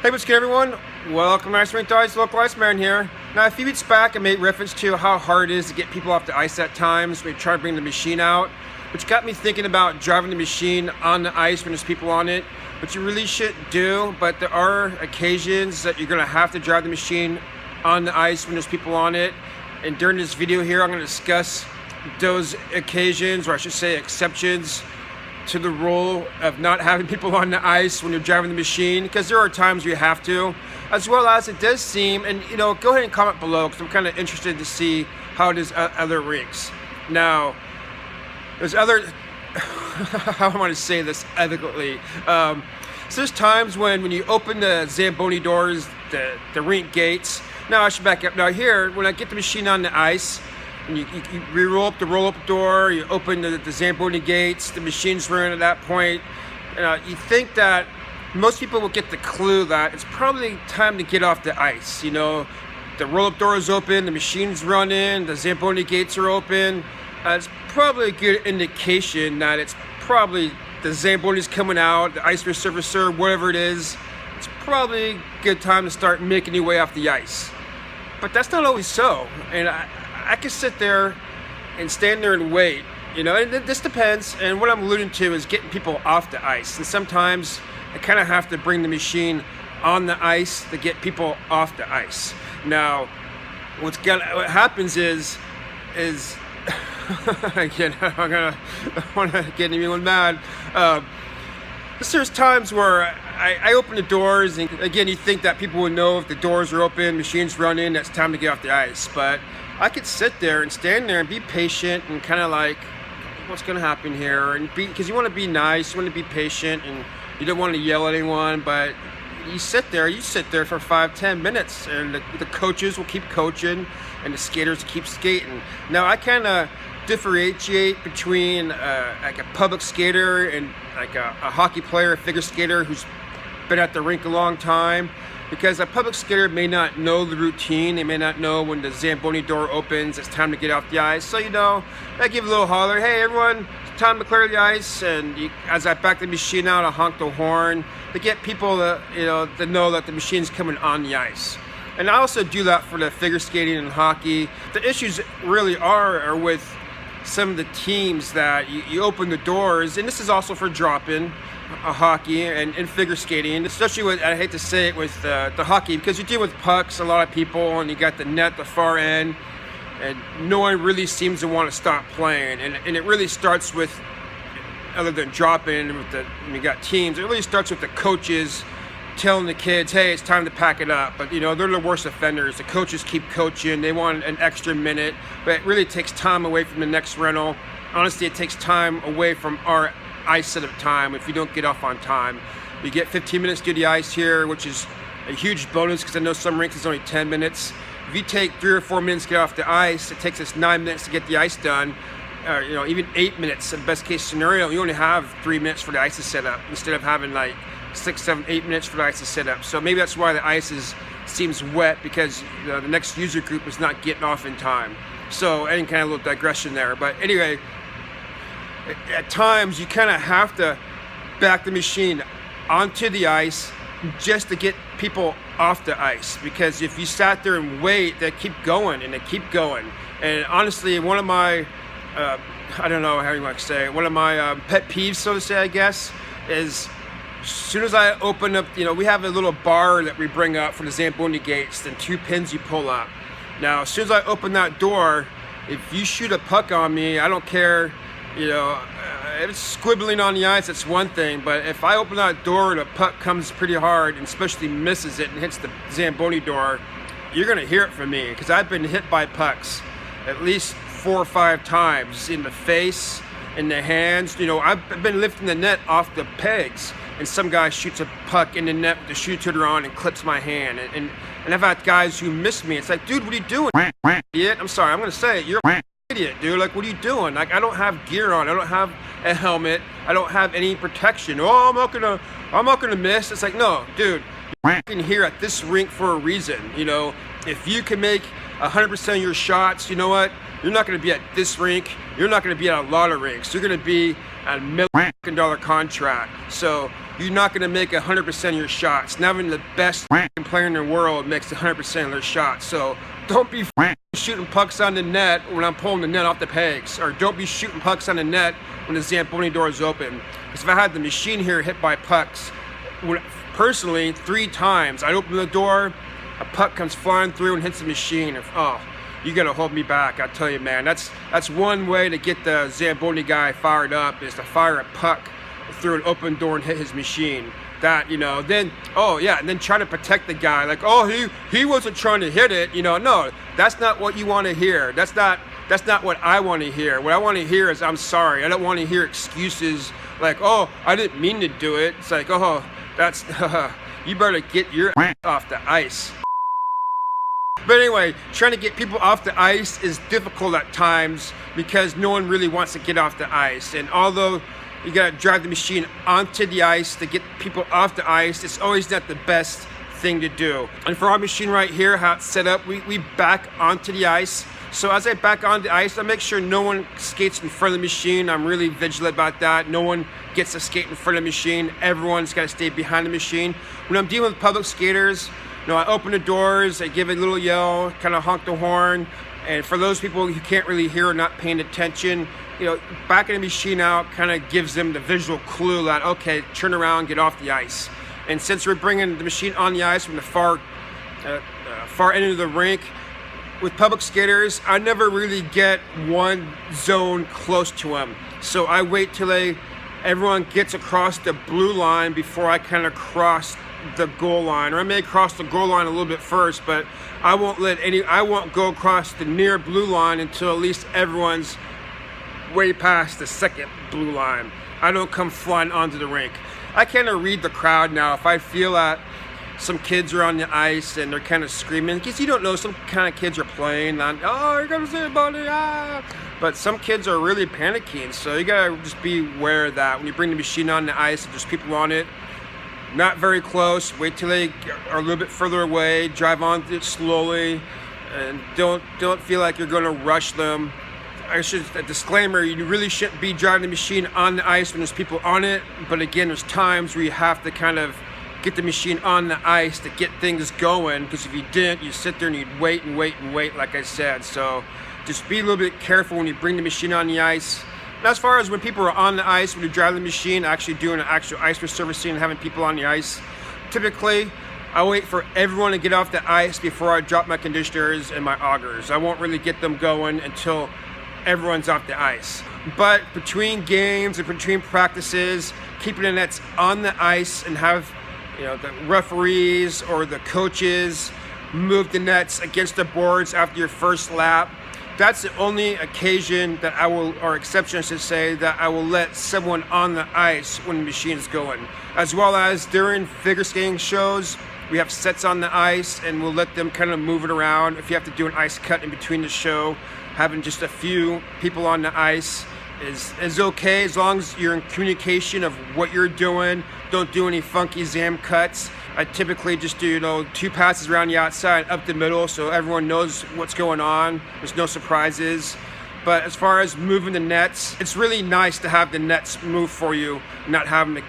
Hey, what's good, everyone? Welcome to Rink, Diaries, local Iceman here. Now, a few weeks back, I made reference to how hard it is to get people off the ice at times when you try to bring the machine out, which got me thinking about driving the machine on the ice when there's people on it, which you really shouldn't do, but there are occasions that you're going to have to drive the machine on the ice when there's people on it. And during this video here, I'm going to discuss those occasions, or I should say exceptions, to the rule of not having people on the ice when you're driving the machine, because there are times you have to, as well as it does seem, and go ahead and comment below because I'm kind of interested to see how it is at other rinks. Now, there's other, how am I to say this adequately? So there's times when you open the Zamboni doors, the rink gates. Now I should back up. Now here, when I get the machine on the ice, and you roll up the roll-up door, you open the Zamboni gates, the machine's running at that point. You think that most people will get the clue that it's probably time to get off the ice. The roll-up door is open, the machine's running, the Zamboni gates are open. It's probably a good indication that it's probably the Zamboni's coming out, the ice resurfacer, whatever it is. It's probably a good time to start making your way off the ice. But that's not always so. And I can sit there and stand there and wait, and this depends, and what I'm alluding to is getting people off the ice, and sometimes I kind of have to bring the machine on the ice to get people off the ice. Now, what happens is again, I want to get anyone mad. There's times where I open the doors, and again, you think that people would know if the doors are open, machine's running, that's time to get off the ice, but I could sit there and stand there and be patient and kind of like, what's going to happen here? And because you want to be nice, you want to be patient, and you don't want to yell at anyone, but you sit there for 5-10 minutes, and the coaches will keep coaching, and the skaters keep skating. Now, I kind of differentiate between like a public skater and like a hockey player, a figure skater who's been at the rink a long time. Because a public skater may not know the routine, they may not know when the Zamboni door opens, it's time to get off the ice. So, I give a little holler, hey everyone, it's time to clear the ice. And as I back the machine out, I honk the horn to get people to know that the machine's coming on the ice. And I also do that for the figure skating and hockey. The issues really are with some of the teams that you open the doors, and this is also for drop-in, hockey and figure skating, especially with, I hate to say it, with the hockey, because you deal with pucks, a lot of people, and you got the net, the far end, and no one really seems to want to stop playing. And it really starts with, other than drop-in, when you got teams, it really starts with the coaches telling the kids, hey, it's time to pack it up. But they're the worst offenders. The coaches keep coaching, they want an extra minute, but it really takes time away from the next rental. Honestly, it takes time away from our ice setup time if you don't get off on time. You get 15 minutes to do the ice here, which is a huge bonus because I know some rinks is only 10 minutes. If you take 3 or 4 minutes to get off the ice, it takes us 9 minutes to get the ice done. Even 8 minutes in best case scenario. You only have 3 minutes for the ice to set up instead of having like 6, 7, 8 minutes for the ice to set up. So maybe that's why the ice seems wet, because the next user group is not getting off in time. So any kind of little digression there. But anyway, at times you kind of have to back the machine onto the ice just to get people off the ice, because if you sat there and wait, they keep going and they keep going. And honestly, one of my I don't know how you want to say it, one of my pet peeves, so to say, I guess, is as soon as I open up, we have a little bar that we bring up for the Zamboni gates, and 2 pins you pull up. Now, as soon as I open that door, if you shoot a puck on me, I don't care, if it's squibbling on the ice, that's one thing, but if I open that door and a puck comes pretty hard, and especially misses it and hits the Zamboni door, you're going to hear it from me, because I've been hit by pucks at least 4 or 5 times in the face, in the hands. I've been lifting the net off the pegs, and some guy shoots a puck in the net with the shoe tutor on and clips my hand. And I've had guys who miss me. It's like, dude, what are you doing, idiot? I'm sorry, I'm going to say it. You're an idiot, dude. Like, what are you doing? Like, I don't have gear on. I don't have a helmet. I don't have any protection. Oh, I'm not gonna miss. It's like, no, dude, you're here at this rink for a reason. If you can make 100% of your shots, you know what? you're not going to be at this rink. You're not going to be at a lot of rinks. You're going to be at $1 million contract. So you're not going to make 100% of your shots. Not even the best player in the world makes 100% of their shots. So don't be shooting pucks on the net when I'm pulling the net off the pegs, or don't be shooting pucks on the net when the Zamboni door is open. Because if I had the machine here hit by pucks, personally, 3 times, I'd open the door, a puck comes flying through and hits the machine. You gotta hold me back, I tell you, man. That's one way to get the Zamboni guy fired up, is to fire a puck through an open door and hit his machine. That, then, and then try to protect the guy, like, he wasn't trying to hit it, no, that's not what you want to hear. That's not what I want to hear. What I want to hear is, I'm sorry. I don't want to hear excuses like, I didn't mean to do it. It's like, that's, you better get your off the ice. But anyway, trying to get people off the ice is difficult at times because no one really wants to get off the ice. And although you gotta drive the machine onto the ice to get people off the ice, it's always not the best thing to do. And for our machine right here, how it's set up, we back onto the ice. So as I back on the ice, I make sure no one skates in front of the machine. I'm really vigilant about that. No one gets to skate in front of the machine. Everyone's got to stay behind the machine. When I'm dealing with public skaters, I open the doors, I give a little yell, kind of honk the horn. And for those people who can't really hear or not paying attention, backing the machine out kind of gives them the visual clue that, okay, turn around, get off the ice. And since we're bringing the machine on the ice from the far end of the rink, with public skaters, I never really get one zone close to them. So I wait till everyone gets across the blue line before I kind of cross the goal line. Or I may cross the goal line a little bit first, but I won't go across the near blue line until at least everyone's way past the second blue line. I don't come flying onto the rink. I kind of read the crowd now. If I feel that some kids are on the ice and they're kind of screaming, because you don't know, some kind of kids are playing on, you're gonna see a buddy, but some kids are really panicking, so you gotta just be aware of that. When you bring the machine on the ice, if there's people on it, not very close, wait till they are a little bit further away, drive on it slowly, and don't feel like you're gonna rush them. A disclaimer, you really shouldn't be driving the machine on the ice when there's people on it, but again, there's times where you have to kind of get the machine on the ice to get things going, because if you didn't, you sit there and you'd wait and wait and wait, like I said. So just be a little bit careful when you bring the machine on the ice. And as far as when people are on the ice, when you drive the machine, actually doing an actual ice resurfacing and having people on the ice, typically I wait for everyone to get off the ice before I drop my conditioners and my augers. I won't really get them going until everyone's off the ice. But between games and between practices, keeping the nets on the ice and have the referees or the coaches move the nets against the boards after your first lap. That's the only occasion that or exception I should say, that I will let someone on the ice when the machine's going. As well as during figure skating shows, we have sets on the ice and we'll let them kind of move it around. If you have to do an ice cut in between the show, having just a few people on the ice is okay, as long as you're in communication of what you're doing. Don't do any funky Zam cuts. I typically just do 2 passes around the outside, up the middle, so everyone knows what's going on. There's no surprises. But as far as moving the nets, it's really nice to have the nets move for you, not having to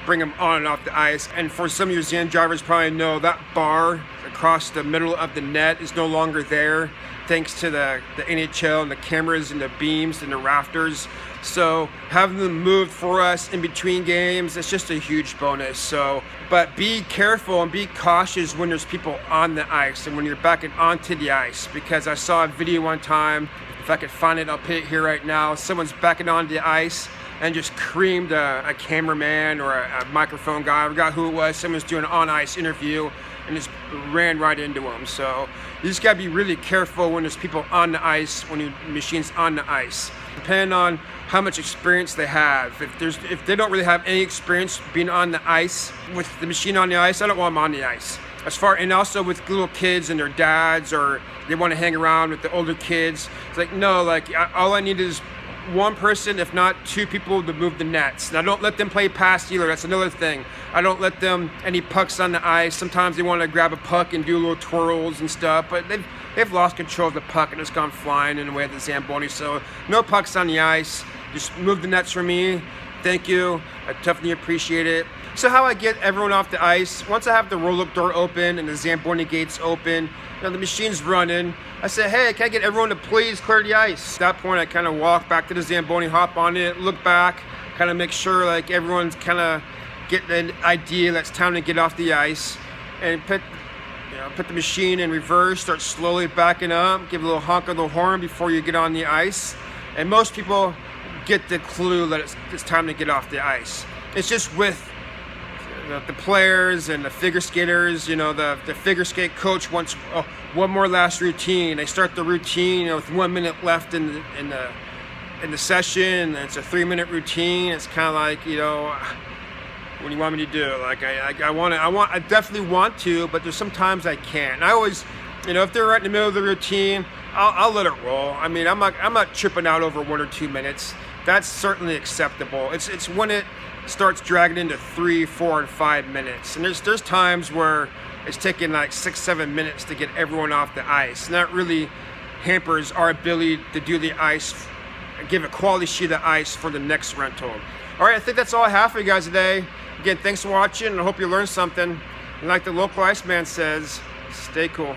bring them on and off the ice. And for some of your Zam drivers probably know, that bar across the middle of the net is no longer there, thanks to the NHL and the cameras and the beams and the rafters. So having them moved for us in between games, it's just a huge bonus. So, but be careful and be cautious when there's people on the ice and when you're backing onto the ice, because I saw a video one time, if I could find it, I'll put it here right now. Someone's backing onto the ice and just creamed a cameraman or a microphone guy. I forgot who it was. Someone's doing an on-ice interview and just ran right into him. So you just gotta be really careful when there's people on the ice, when your machine's on the ice. Depending on how much experience they have. If they don't really have any experience being on the ice, with the machine on the ice, I don't want them on the ice. And also with little kids and their dads, or they want to hang around with the older kids. It's like, no, all I need is one person, if not two people, to move the nets. And I don't let them play past either. That's another thing. I don't let them any pucks on the ice. Sometimes they want to grab a puck and do little twirls and stuff, but they've lost control of the puck and it's gone flying in the way of the Zamboni. So no pucks on the ice. Just move the nets for me. Thank you. I definitely appreciate it. So how I get everyone off the ice, once I have the roll-up door open and the Zamboni gates open, the machine's running, I say, hey, can I get everyone to please clear the ice? At that point, I kind of walk back to the Zamboni, hop on it, look back, kind of make sure like everyone's kind of getting an idea that it's time to get off the ice, and put the machine in reverse, start slowly backing up, give a little honk of the horn before you get on the ice. And most people get the clue that it's time to get off the ice. It's just with the players and the figure skaters, the figure skate coach wants one more last routine. They start the routine with 1 minute left in the session. It's a 3-minute routine. It's kind of like, what do you want me to do? Like I definitely want to, but there's sometimes I can't. And I always, if they're right in the middle of the routine, I'll let it roll. I mean, I'm not tripping out over 1 or 2 minutes. That's certainly acceptable. It's when it starts dragging into 3, 4, and 5 minutes. And there's times where it's taking like 6, 7 minutes to get everyone off the ice. And that really hampers our ability to do the ice, give a quality sheet of ice for the next rental. All right, I think that's all I have for you guys today. Again, thanks for watching, and I hope you learned something. And like the local Iceman says, stay cool.